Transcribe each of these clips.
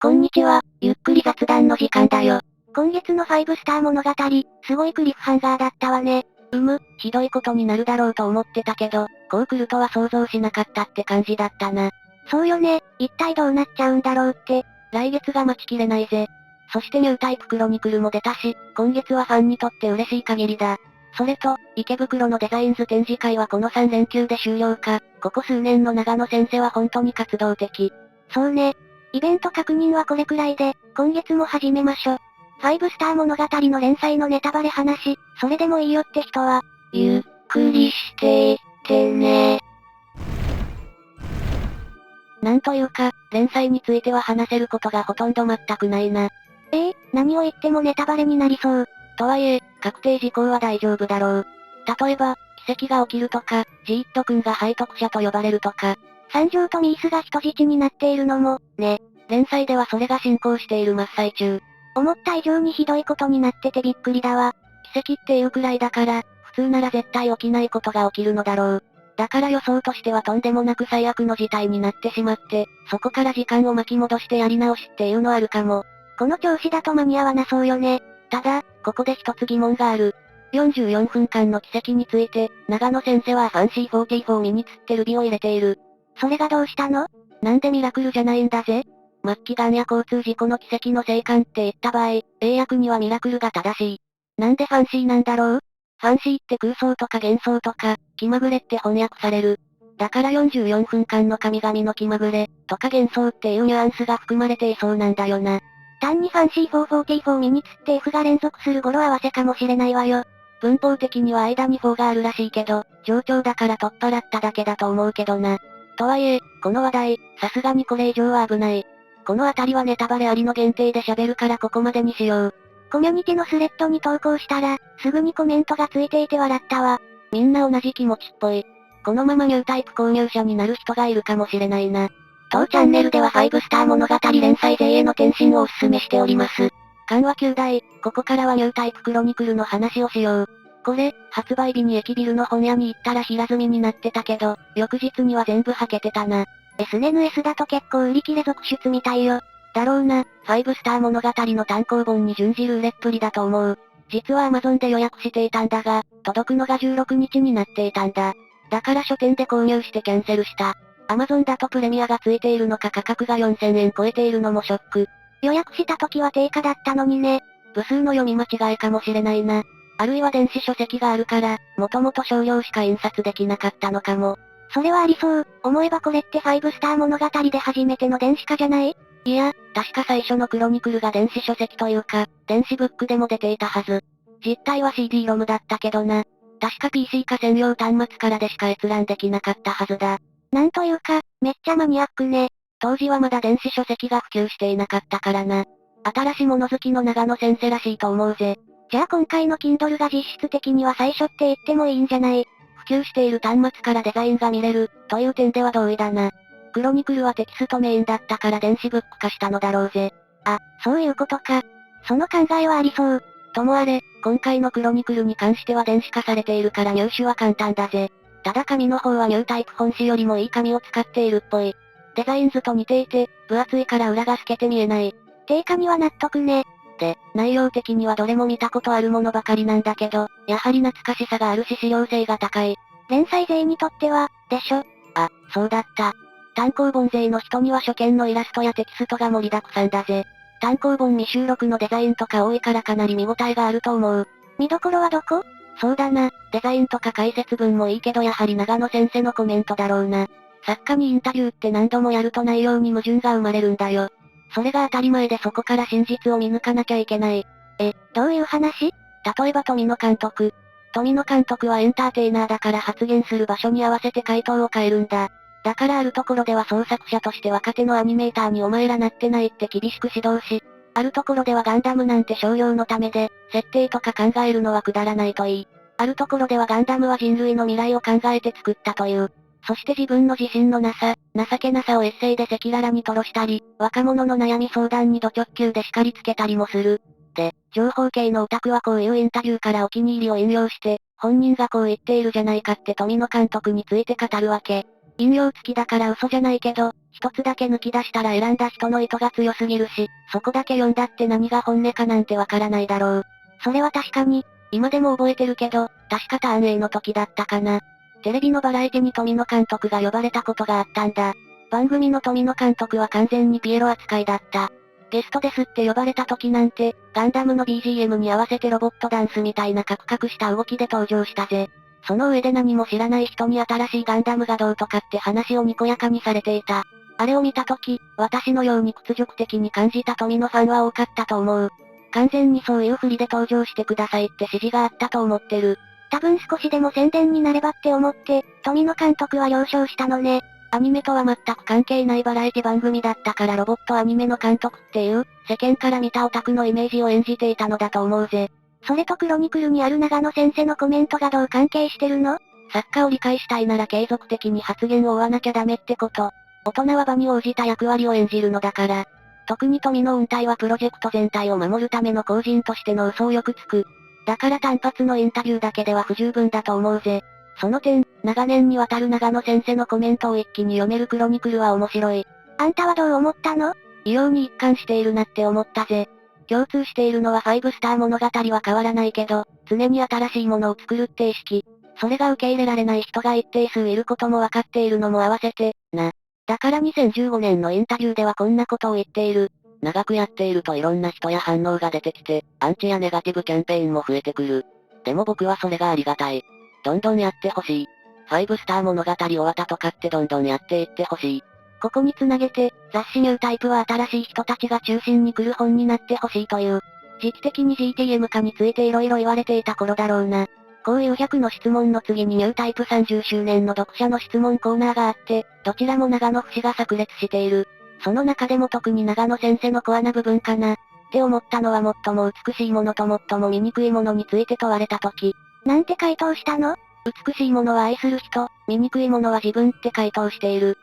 こんにちは、ゆっくり雑談の時間だよ。今月の5スター物語、すごいクリフハンガーだったわね。ひどいことになるだろうと思ってたけど、こう来るとは想像しなかったって感じだったな。そうよね、一体どうなっちゃうんだろうって。来月が待ちきれないぜ。そしてニュータイプクロニクルも出たし、今月はファンにとって嬉しい限りだ。それと、池袋のデザインズ展示会はこの3連休で終了か、ここ数年の長野先生は本当に活動的。そうね。イベント確認はこれくらいで、今月も始めましょ。5スター物語の連載のネタバレ話、それでもいいよって人は、ゆっくりしていってね。なんというか、連載については話せることがほとんど全くないな。何を言ってもネタバレになりそう。とはいえ、確定事項は大丈夫だろう。例えば、奇跡が起きるとか、ジーッと君が背徳者と呼ばれるとか。三条とミースが人質になっているのも、ね。連載ではそれが進行している真っ最中。思った以上にひどいことになっててびっくりだわ。奇跡っていうくらいだから、普通なら絶対起きないことが起きるのだろう。だから予想としてはとんでもなく最悪の事態になってしまって、そこから時間を巻き戻してやり直しっていうのあるかも。この調子だと間に合わなそうよね。ただ、ここで一つ疑問がある。44分間の奇跡について、長野先生はファンシー44ミニツってルビを入れている。それがどうしたの？なんでミラクルじゃないんだぜ。末期癌や交通事故の奇跡の生還って言った場合、英訳にはミラクルが正しい。なんでファンシーなんだろう？ファンシーって空想とか幻想とか、気まぐれって翻訳される。だから44分間の神々の気まぐれ、とか幻想っていうニュアンスが含まれていそうなんだよな。単にファンシー444ミニツって F が連続する語呂合わせかもしれないわよ。文法的には間に4があるらしいけど、冗長だから取っ払っただけだと思うけどな。とはいえ、この話題、さすがにこれ以上は危ない。このあたりはネタバレありの限定で喋るからここまでにしよう。コミュニティのスレッドに投稿したら、すぐにコメントがついていて笑ったわ。みんな同じ気持ちっぽい。このままニュータイプ購入者になる人がいるかもしれないな。当チャンネルでは5スター物語連載勢への転身をお勧めしております。緩和9代、ここからはニュータイプクロニクルの話をしよう。これ、発売日に駅ビルの本屋に行ったら平積みになってたけど、翌日には全部履けてたな。SNS だと結構売り切れ続出みたいよ。だろうな、5スター物語の単行本に準じる売れっぷりだと思う。実は Amazon で予約していたんだが、届くのが16日になっていたんだ。だから書店で購入してキャンセルした。Amazon だとプレミアがついているのか価格が4000円超えているのもショック。予約した時は定価だったのにね。部数の読み間違いかもしれないな。あるいは電子書籍があるから、もともと少量しか印刷できなかったのかも。それはありそう。思えばこれって5スター物語で初めての電子化じゃない？いや、確か最初のクロニクルが電子書籍というか、電子ブックでも出ていたはず。実態は CD-ROM だったけどな。確か PC 化専用端末からでしか閲覧できなかったはずだ。なんというか、めっちゃマニアックね。当時はまだ電子書籍が普及していなかったからな。新しい物好きの長野先生らしいと思うぜ。じゃあ今回の Kindle が実質的には最初って言ってもいいんじゃない？普及している端末からデザインが見れる、という点では同意だな。クロニクルはテキストメインだったから電子ブック化したのだろうぜ。あ、そういうことか。その考えはありそう。ともあれ、今回のクロニクルに関しては電子化されているから入手は簡単だぜ。ただ紙の方はニュータイプ本紙よりもいい紙を使っているっぽい。デザイン図と似ていて、分厚いから裏が透けて見えない。定価には納得ね。で、内容的にはどれも見たことあるものばかりなんだけど、やはり懐かしさがあるし資料性が高い。連載勢にとっては、でしょ。あ、そうだった。単行本勢の人には初見のイラストやテキストが盛りだくさんだぜ。単行本未収録のデザインとか多いからかなり見応えがあると思う。見どころはどこ？そうだな、デザインとか解説文もいいけどやはり長野先生のコメントだろうな。作家にインタビューって何度もやると内容に矛盾が生まれるんだよ。それが当たり前でそこから真実を見抜かなきゃいけない。どういう話？例えば富野監督。富野監督はエンターテイナーだから発言する場所に合わせて回答を変えるんだ。だからあるところでは創作者として若手のアニメーターにお前らなってないって厳しく指導し、あるところではガンダムなんて商用のためで、設定とか考えるのはくだらないといい。あるところではガンダムは人類の未来を考えて作ったという。そして自分の自信のなさ、情けなさをエッセイで赤裸々に吐露したり、若者の悩み相談にド直球で叱りつけたりもする。で、情報系のオタクはこういうインタビューからお気に入りを引用して、本人がこう言っているじゃないかって富野監督について語るわけ。引用付きだから嘘じゃないけど、一つだけ抜き出したら選んだ人の意図が強すぎるし、そこだけ読んだって何が本音かなんてわからないだろう。それは確かに、今でも覚えてるけど、確かターン A の時だったかな。テレビのバラエティに富野監督が呼ばれたことがあったんだ。番組の富野監督は完全にピエロ扱いだった。ゲストですって呼ばれた時なんて、ガンダムの BGM に合わせてロボットダンスみたいなカクカクした動きで登場したぜ。その上で何も知らない人に新しいガンダムがどうとかって話をにこやかにされていた。あれを見た時、私のように屈辱的に感じた富野ファンは多かったと思う。完全にそういう振りで登場してくださいって指示があったと思ってる。多分少しでも宣伝になればって思って、富野監督は了承したのね。アニメとは全く関係ないバラエティ番組だったからロボットアニメの監督っていう、世間から見たオタクのイメージを演じていたのだと思うぜ。それとクロニクルにある長野先生のコメントがどう関係してるの？作家を理解したいなら継続的に発言を追わなきゃダメってこと。大人は場に応じた役割を演じるのだから。特に富野雲隊はプロジェクト全体を守るための公人としての嘘をよくつく。だから単発のインタビューだけでは不十分だと思うぜ。その点、長年にわたる長野先生のコメントを一気に読めるクロニクルは面白い。あんたはどう思ったの？異様に一貫しているなって思ったぜ。共通しているのは5スター物語は変わらないけど、常に新しいものを作るって意識。それが受け入れられない人が一定数いることも分かっているのも合わせて、な。だから2015年のインタビューではこんなことを言っている。長くやっているといろんな人や反応が出てきて、アンチやネガティブキャンペーンも増えてくる。でも僕はそれがありがたい。どんどんやってほしい。5スター物語終わったとかってどんどんやっていってほしい。ここにつなげて、雑誌ニュータイプは新しい人たちが中心に来る本になってほしいという。時期的に GTM 化について色々言われていた頃だろうな。こういう100の質問の次にニュータイプ30周年の読者の質問コーナーがあって、どちらも長野節が炸裂している。その中でも特に長野先生のコアな部分かな。って思ったのは最も美しいものと最も醜いものについて問われた時。なんて回答したの？美しいものは愛する人、醜いものは自分って回答している。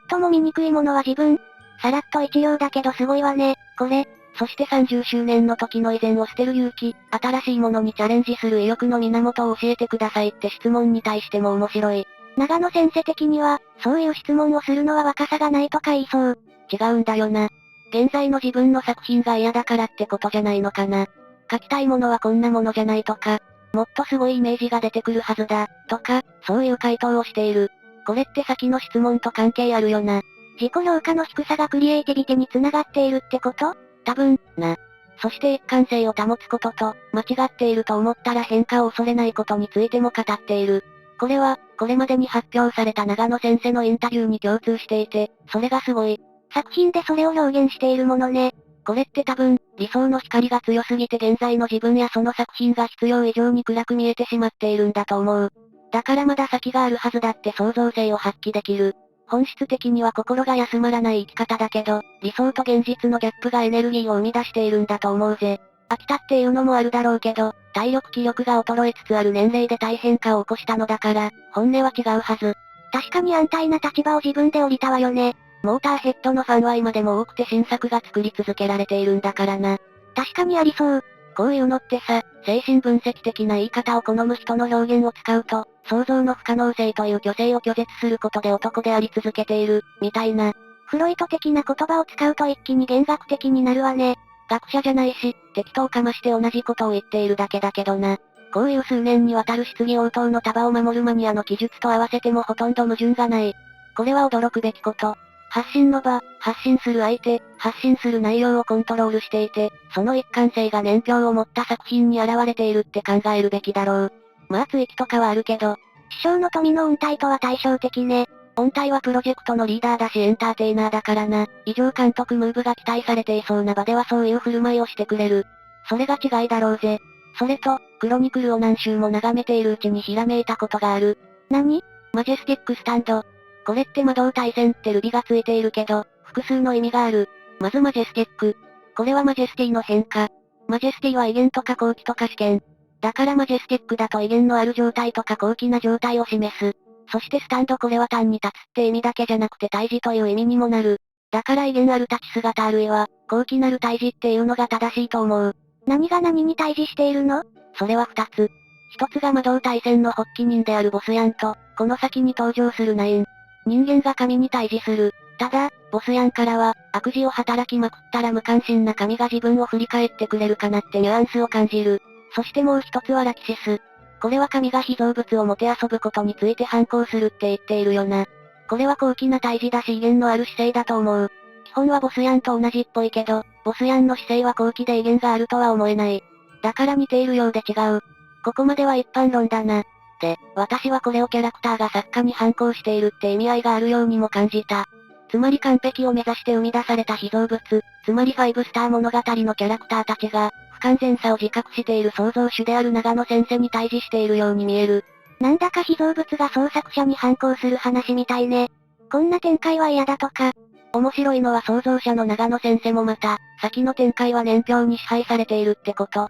最も醜いものは自分？さらっと一行だけどすごいわね、これ。そして30周年の時の以前を捨てる勇気、新しいものにチャレンジする意欲の源を教えてくださいって質問に対しても面白い。長野先生的には、そういう質問をするのは若さがないとか言いそう。違うんだよな。現在の自分の作品が嫌だからってことじゃないのかな。書きたいものはこんなものじゃないとか、もっとすごいイメージが出てくるはずだ、とか、そういう回答をしている。これって先の質問と関係あるよな。自己評価の低さがクリエイティビティに繋がっているってこと？多分、な。そして一貫性を保つことと、間違っていると思ったら変化を恐れないことについても語っている。これは、これまでに発表された長野先生のインタビューに共通していて、それがすごい。作品でそれを表現しているものね。これって多分、理想の光が強すぎて現在の自分やその作品が必要以上に暗く見えてしまっているんだと思う。だからまだ先があるはずだって創造性を発揮できる。本質的には心が休まらない生き方だけど、理想と現実のギャップがエネルギーを生み出しているんだと思うぜ。飽きたっていうのもあるだろうけど、体力気力が衰えつつある年齢で大変化を起こしたのだから、本音は違うはず。確かに安泰な立場を自分で降りたわよね。モーターヘッドのファンは今でも多くて新作が作り続けられているんだからな。確かにありそう。こういうのってさ、精神分析的な言い方を好む人の表現を使うと、想像の不可能性という虚勢を拒絶することで男であり続けている、みたいな。フロイト的な言葉を使うと一気に弦楽的になるわね。学者じゃないし、適当かまして同じことを言っているだけだけどな。こういう数年にわたる質疑応答の束を守るマニアの記述と合わせてもほとんど矛盾がない。これは驚くべきこと。発信の場、発信する相手、発信する内容をコントロールしていて、その一貫性が年表を持った作品に現れているって考えるべきだろう。まあ追記とかはあるけど、師匠の富の雲隊とは対照的ね。雲隊はプロジェクトのリーダーだしエンターテイナーだからな。異常監督ムーブが期待されていそうな場ではそういう振る舞いをしてくれる。それが違いだろうぜ。それと、クロニクルを何周も眺めているうちにひらめいたことがある。何？マジェスティックスタンド。これって魔導対戦ってルビがついているけど、複数の意味がある。まずマジェスティック。これはマジェスティの変化。マジェスティは威厳とか好機とか試験。だからマジェスティックだと威厳のある状態とか高貴な状態を示す。そしてスタンドこれは単に立つって意味だけじゃなくて対峙という意味にもなる。だから威厳ある立ち姿あるいは、高貴なる対峙っていうのが正しいと思う。何が何に対峙しているの？それは二つ。一つが魔導対戦の発起人であるボスヤンと、この先に登場するナイン。人間が神に対峙する。ただ、ボスヤンからは、悪事を働きまくったら無関心な神が自分を振り返ってくれるかなってニュアンスを感じる。そしてもう一つはラキシス。これは神が被造物をもてあそぶことについて反抗するって言っているよな。これは高貴な対峙だし威厳のある姿勢だと思う。基本はボスヤンと同じっぽいけど、ボスヤンの姿勢は高貴で威厳があるとは思えない。だから似ているようで違う。ここまでは一般論だな。で、私はこれをキャラクターが作家に反抗しているって意味合いがあるようにも感じた。つまり完璧を目指して生み出された被造物、つまり5スター物語のキャラクターたちが、不完全さを自覚している創造主である長野先生に対峙しているように見える。なんだか被造物が創作者に反抗する話みたいね。こんな展開は嫌だとか。面白いのは創造者の長野先生もまた、先の展開は年表に支配されているってこと。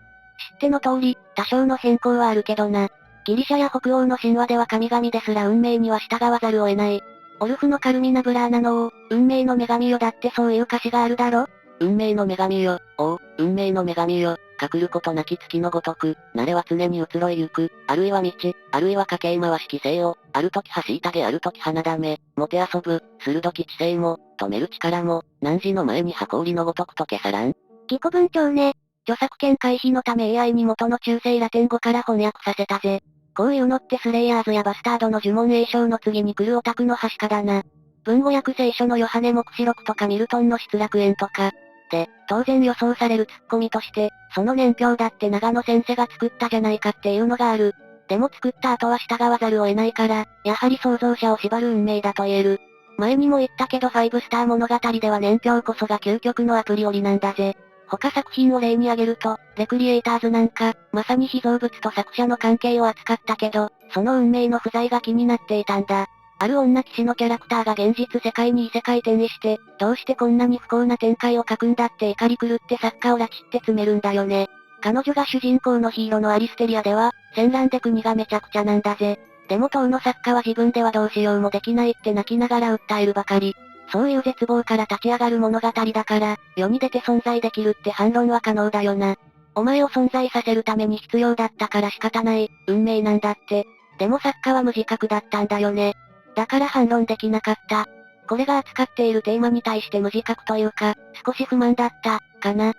知っての通り、多少の変更はあるけどな。ギリシャや北欧の神話では神々ですら運命には従わざるを得ない。オルフのカルミナ・ブラーナの王、運命の女神よだってそういう歌詞があるだろ。運命の女神よ、王、運命の女神よ、かくることなき月のごとく、慣れは常に移ろいゆく、あるいは道、あるいは家計回し規制を、ある時橋痛げある時花だめ、もて遊ぶ、鋭き知性も、止める力も、汝の前に箱売りのごとくと消さらん。義古文鳥ね。著作権回避のため AI に元の中世ラテン語から翻訳させたぜ。こういうのってスレイヤーズやバスタードの呪文栄唱の次に来るオタクの端かだな。文語訳聖書のヨハネ黙示録とかミルトンの失楽園とか。で、当然予想されるツッコミとして、その年表だって長野先生が作ったじゃないかっていうのがある。でも作った後は従わざるを得ないから、やはり創造者を縛る運命だと言える。前にも言ったけど5スター物語では年表こそが究極のアプリオリなんだぜ。他作品を例に挙げると、レクリエイターズなんか、まさに被造物と作者の関係を扱ったけど、その運命の不在が気になっていたんだ。ある女騎士のキャラクターが現実世界に異世界転移して、どうしてこんなに不幸な展開を書くんだって怒り狂って作家を拉致って詰めるんだよね。彼女が主人公のヒーローのアリステリアでは、戦乱で国がめちゃくちゃなんだぜ。でも当の作家は自分ではどうしようもできないって泣きながら訴えるばかり。そういう絶望から立ち上がる物語だから、世に出て存在できるって反論は可能だよな。お前を存在させるために必要だったから仕方ない、運命なんだって。でも作家は無自覚だったんだよね。だから反論できなかった。これが扱っているテーマに対して無自覚というか、少し不満だった、かな。批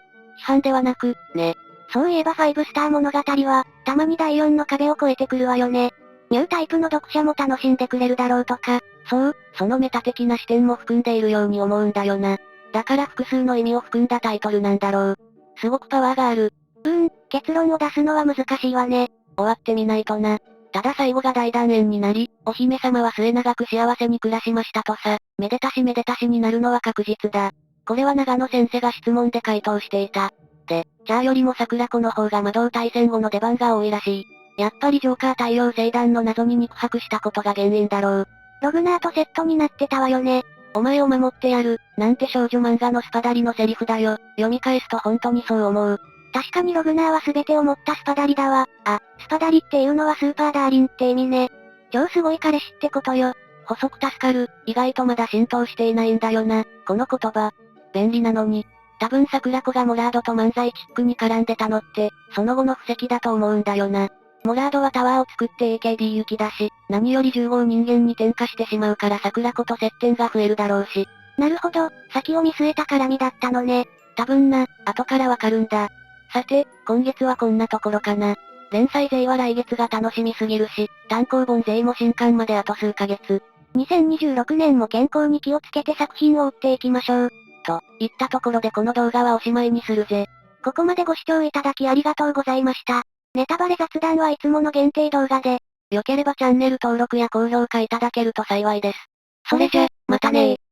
判ではなく、ね。そういえば5スター物語は、たまに第4の壁を越えてくるわよね。ニュータイプの読者も楽しんでくれるだろうとか。そう、そのメタ的な視点も含んでいるように思うんだよな。だから複数の意味を含んだタイトルなんだろう。すごくパワーがある。結論を出すのは難しいわね。終わってみないとな。ただ最後が大団円になり、お姫様は末永く幸せに暮らしましたとさ、めでたしめでたしになるのは確実だ。これは長野先生が質問で回答していた。で、チャーよりも桜子の方が魔導対戦後の出番が多いらしい。やっぱりジョーカー太陽星団の謎に肉薄したことが原因だろう。ログナーとセットになってたわよね。お前を守ってやる、なんて少女漫画のスパダリのセリフだよ。読み返すと本当にそう思う。確かにログナーは全てを持ったスパダリだわ。あ、スパダリっていうのはスーパーダーリンって意味ね。超すごい彼氏ってことよ。補足助かる、意外とまだ浸透していないんだよな、この言葉。便利なのに。多分桜子がモラードと漫才チックに絡んでたのって、その後の布石だと思うんだよな。モラードはタワーを作って AKB 行きだし、何より10号人間に転化してしまうから桜子と接点が増えるだろうし。なるほど、先を見据えた絡みだったのね。多分な、後からわかるんだ。さて、今月はこんなところかな。連載勢は来月が楽しみすぎるし、単行本勢も新刊まであと数ヶ月。2026年も健康に気をつけて作品を追っていきましょう。と、いったところでこの動画はおしまいにするぜ。ここまでご視聴いただきありがとうございました。ネタバレ雑談はいつもの限定動画で、良ければチャンネル登録や高評価いただけると幸いです。それじゃ、またねー。